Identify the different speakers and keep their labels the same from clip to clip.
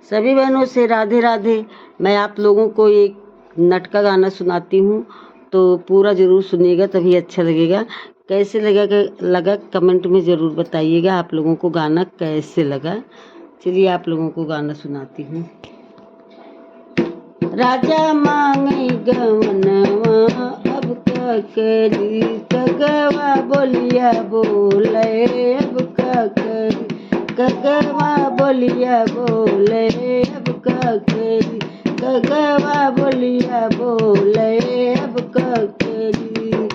Speaker 1: सभी बहनों से राधे राधे। मैं आप लोगों को एक नट का गाना सुनाती हूँ, तो पूरा ज़रूर सुनिएगा, तभी अच्छा लगेगा। कैसे लगा कमेंट में ज़रूर बताइएगा आप लोगों को गाना कैसे लगा। चलिए आप लोगों को गाना सुनाती हूँ। राजा मांगे गवनवा अब का करी, कगवा बोलिया बोले अब का करी, कगवा बोलिया बोले अब का करी, कगवा बोलिया बोले अब का करी।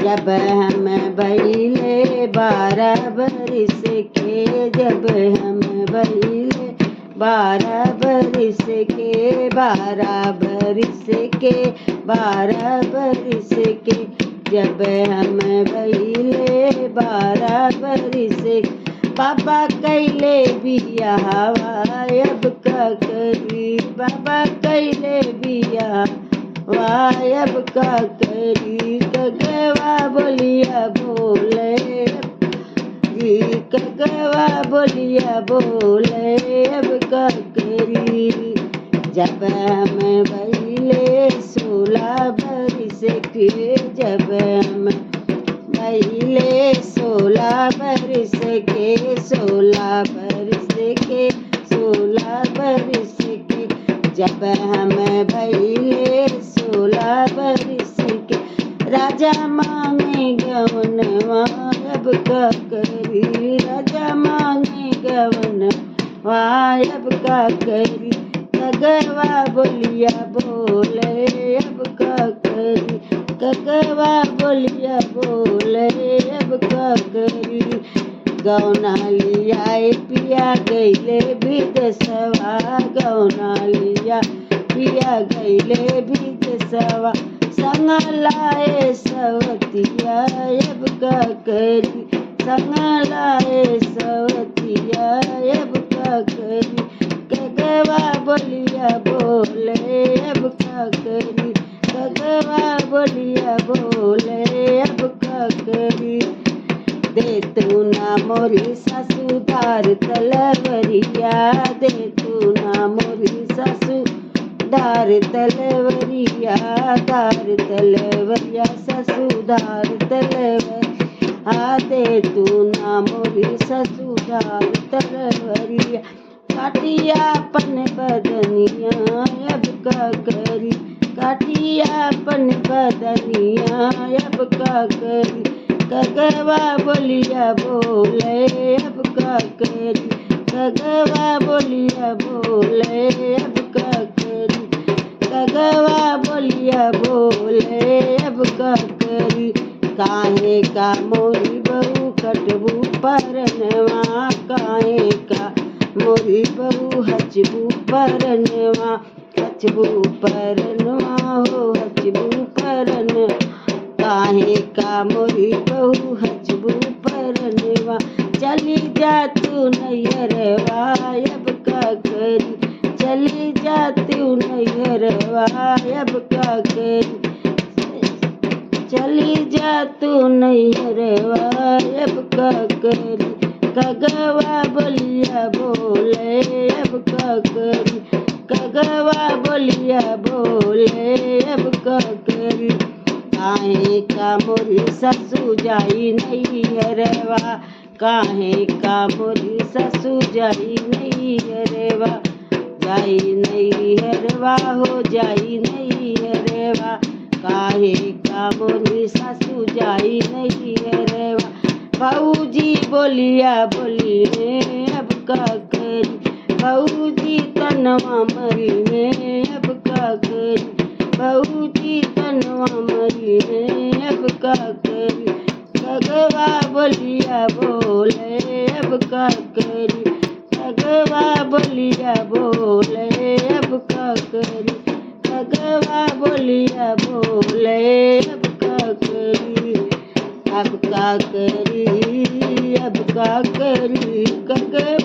Speaker 1: जब हम भइले 12 बरिस के, जब हम भइले 12 बरिस के, 12 बरिस के, 12 बरिस के, जब हम भइले 12 बरिस। पापा कैले बियाहवा अब का करी, पापा कैले बियाहवा अब का करी, कगवा बोलिया बोले, कगवा बोलिया बोले अब का करी। जब हम भइले 16 बरिस के, जब हम भइले 16 बरिस के, 16 बरिस के, 16 बरिस के, जब हम भइले 16 बरिस के। राजा मांगे गवनवा अब का करी, राजा मांगे गवनवा अब का करी, कगवा बोलिया बोले अब का करी, कगवा बोलिया बोले अब का करी। गौना लिया पिया गईले विदेशवा, गौना लिया पिया गईले विदेशवा, संग लाए सवतिया अब का करी, संग लाए सवतिया अब का करी, कगवा बोलिया बोले अब का करी, कगवा बोलिया बोले अब का करी। दे तू ना मोरी सासू धार तलवरिया, दे तू ना मोरी सासू धार तलवरिया, धार तलवरिया सासू धार तलवरिया, दे तू ना मोरी सासू धार तलवरिया। काटिया अपन बदनिया अब का करी, काटिया अपन बदनिया अब का करी, कगवा बोलिया बोले अब का करी, कगवा बोलिया बोले अब का करी, कगवा बोलिया बोले अब का करी। काहे का मोरी बहू कटबू परनवा, काहे का मोरी बहू हचबू परनवा, हचबू परनवा हो हचबू परनवा, काहे का मोरी बहू हचबू परनवा। चली जा तू नैहरवा अब का करी, चली जा तू नैहरवा अब का करी, चली जा तू नैहरवा अब का करी, कगवा बोलिया बोले अब का करी, कगवा बोलिया बोले अब का करी। काहे का मोरी ससु जाई नैहरवा, काहे का मोरी ससु जाई नैहरवा, जाई नैहरवा हो जाई नैहरवा, काहे का मोरी ससु जाई नैहरवा। भौजी बोलिया बोलिए अब का करी, भौजी तनवा मरी अब का करी, भौजी तनवा मरी अब का करी, कगवा बोलिया बोले अब का करी, कगवा बोलिया बोले अब का करी, कगवा बोलिया बोले अब का करी, अब का करी, अब का करी, कगवा